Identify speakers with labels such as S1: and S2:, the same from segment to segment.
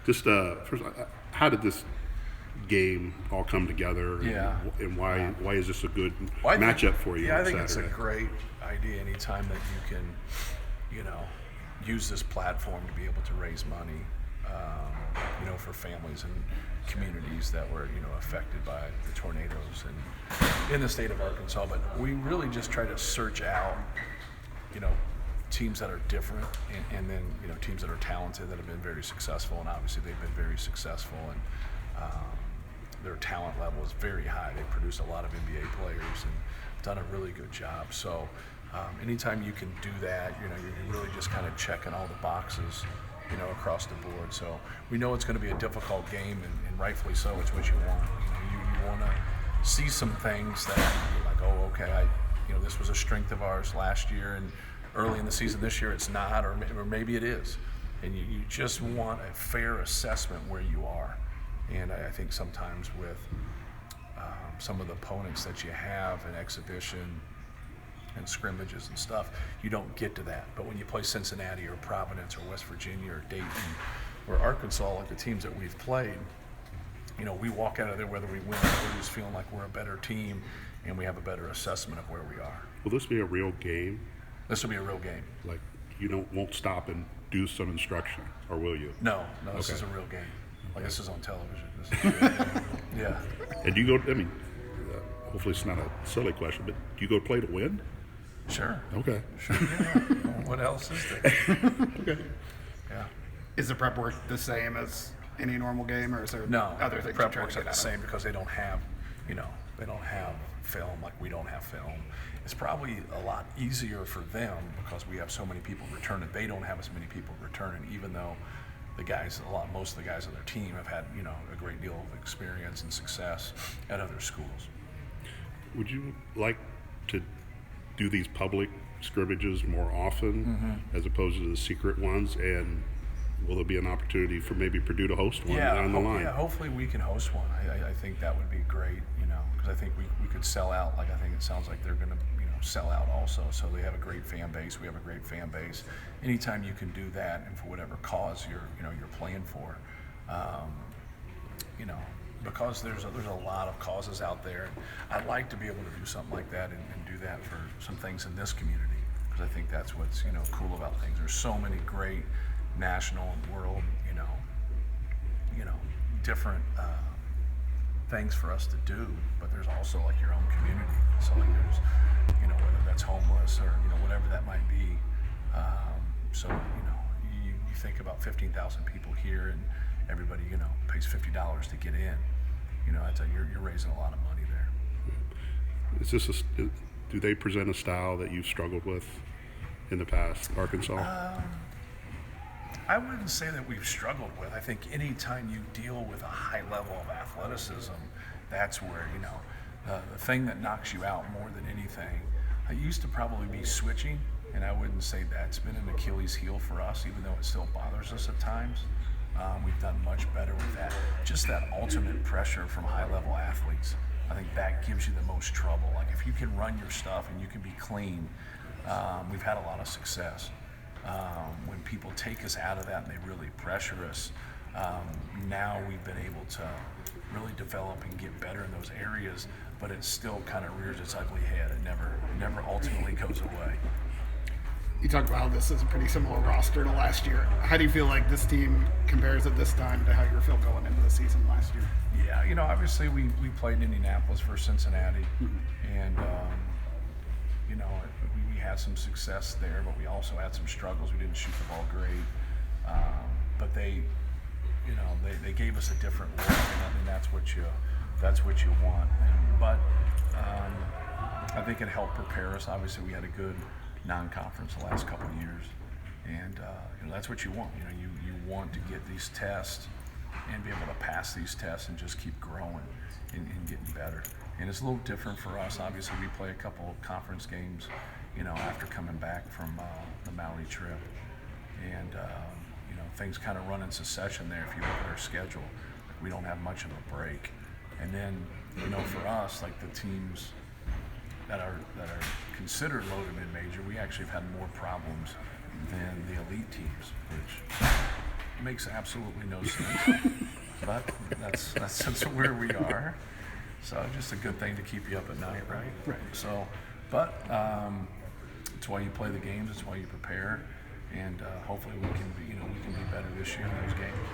S1: Just first, how did this game all come together?
S2: Yeah.
S1: And why is this a good
S2: Well,
S1: matchup for you?
S2: Yeah, I
S1: on
S2: think it's a
S1: Saturday?
S2: great idea anytime that you can, use this platform to be able to raise money, for families and communities that were, affected by the tornadoes in the state of Arkansas. But we really just try to search out, teams that are different and then, teams that are talented that have been very successful. And obviously they've been very successful and their talent level is very high. They produce a lot of NBA players and done a really good job. So anytime you can do that, you're really just kind of checking all the boxes, across the board. So we know it's going to be a difficult game, and rightfully so. It's what you want. You want to see some things that you're like, oh, okay, this was a strength of ours last year, and early in the season this year it's not, or maybe it is. And you just want a fair assessment where you are. And I think sometimes with some of the opponents that you have in exhibition and scrimmages and stuff, you don't get to that. But when you play Cincinnati or Providence or West Virginia or Dayton or Arkansas, like the teams that we've played, we walk out of there, whether we win or lose, feeling like we're a better team and we have a better assessment of where we are.
S1: Will this be a real game?
S2: This will be a real game.
S1: Like won't stop and do some instruction, or will you?
S2: No, this
S1: Okay.
S2: is a real game. Like, this is on television. This is a real game. Yeah.
S1: And do you go? I mean, hopefully it's not a silly question, but do you go play to win?
S2: Sure.
S1: Okay.
S2: Sure. Yeah. What else is there?
S1: Okay.
S2: Yeah.
S3: Is the prep work the same as any normal game, or is there
S2: No,
S3: other
S2: the
S3: things
S2: prep
S3: you're trying
S2: works
S3: to
S2: are
S3: get
S2: the
S3: out of?
S2: same because they don't have, they don't have film like we don't have film. It's probably a lot easier for them because we have so many people returning. They don't have as many people returning, even though most of the guys on their team have had, a great deal of experience and success at other schools.
S1: Would you like to do these public scrimmages more often as opposed to the secret ones? And will there be an opportunity for maybe Purdue to host one down the line?
S2: Yeah, hopefully we can host one. I think that would be great, because I think we could sell out. Like, I think it sounds like they're going to, sell out also. So they have a great fan base. We have a great fan base. Anytime you can do that, and for whatever cause you're playing for, because there's a lot of causes out there. I'd like to be able to do something like that and do that for some things in this community, because I think that's what's cool about things. There's so many great national and world different things for us to do, but there's also like your own community. So like there's whether that's homeless or whatever that might be. So you think about 15,000 people here, and everybody pays $50 to get in. You're raising a lot of money there.
S1: Is this do they present a style that you've struggled with in the past, Arkansas?
S2: I wouldn't say that we've struggled with. I think any time you deal with a high level of athleticism, that's where the thing that knocks you out more than anything. I used to probably be switching, and I wouldn't say that's been an Achilles heel for us, even though it still bothers us at times. We've done much better with that. Just that ultimate pressure from high-level athletes. I think that gives you the most trouble. Like, if you can run your stuff and you can be clean, we've had a lot of success. When people take us out of that and they really pressure us, now we've been able to really develop and get better in those areas, but it still kind of rears its ugly head. It never ultimately goes away.
S3: You talked about how this is a pretty similar roster to last year. How do you feel like this team compares at this time to how you felt going into the season last year?
S2: Yeah, obviously we played in Indianapolis versus Cincinnati, and we had some success there, but we also had some struggles. We didn't shoot the ball great, but they gave us a different look, and I mean that's what you want. But I think it helped prepare us. Obviously, we had a good non-conference the last couple of years, and that's what you want. You want to get these tests and be able to pass these tests and just keep growing and getting better. And it's a little different for us. Obviously, we play a couple of conference games, after coming back from the Maui trip, and things kind of run in succession there. If you look at our schedule, we don't have much of a break. And then, for us, like the teams that are considered low to mid-major, we actually have had more problems than the elite teams, which makes absolutely no sense. But that's where we are. So just a good thing to keep you up at night, right?
S3: Right.
S2: So, but it's why you play the games. It's why you prepare, and hopefully we can be better this year in those games.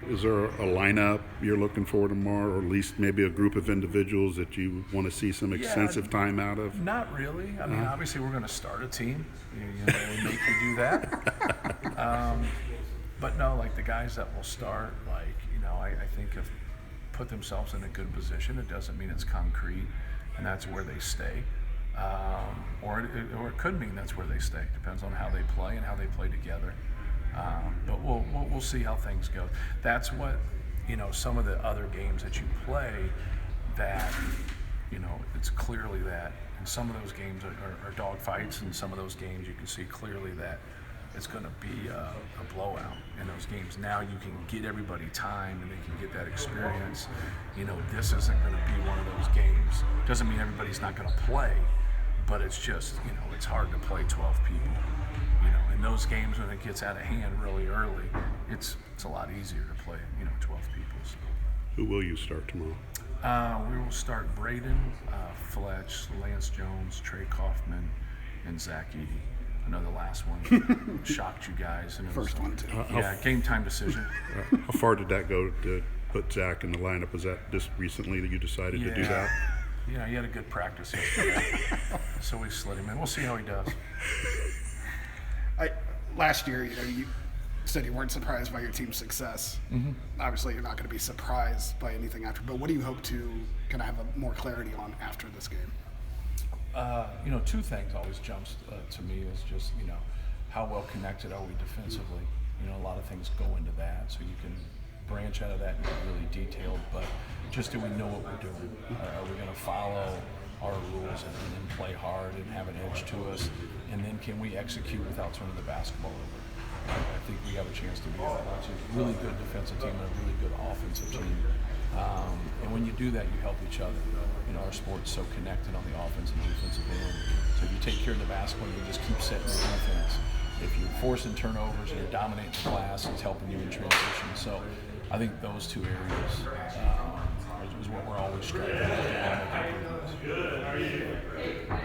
S1: Is there a lineup you're looking for tomorrow, or at least maybe a group of individuals that you want to see some extensive time out of?
S2: Not really. I mean, obviously we're going to start a team. We make you do that. But no, like the guys that will start, I think have put themselves in a good position. It doesn't mean it's concrete, and that's where they stay. Or it could mean that's where they stay. Depends on how they play and how they play together. But we'll see how things go. That's what some of the other games that you play, that it's clearly that. And some of those games are dog fights, and some of those games you can see clearly that it's going to be a blowout in those games. Now you can get everybody time, and they can get that experience. This isn't going to be one of those games. Doesn't mean everybody's not going to play, but it's just it's hard to play 12 people. In those games when it gets out of hand really early, it's a lot easier to play 12 people. So.
S1: Who will you start tomorrow?
S2: We will start Braden, Fletch, Lance Jones, Trey Kaufman, and Zach Eady. I know the last one shocked you guys. And
S3: First one, too.
S2: Game time decision.
S1: How far did that go to put Zach in the lineup? Was that just recently that you decided to do that?
S2: Yeah, he had a good practice yesterday, so we slid him in. We'll see how he does.
S3: Last year, you said you weren't surprised by your team's success.
S2: Mm-hmm.
S3: Obviously, you're not going to be surprised by anything after. But what do you hope to kind of have more clarity on after this game?
S2: Two things always jumps to me is just how well connected are we defensively. A lot of things go into that, so you can branch out of that and get really detailed. But just do we know what we're doing? Are we going to follow our rules and then play hard and have an edge to us? And then can we execute without turning the basketball over? I think we have a chance to be a really good defensive team and a really good offensive team. And when you do that, you help each other. Our sport's so connected on the offense and defensive end. So if you take care of the basketball, you just keep setting your defense. If you're forcing turnovers and you're dominating the glass, it's helping you in transition. So I think those two areas is what we're always striving to make improvements.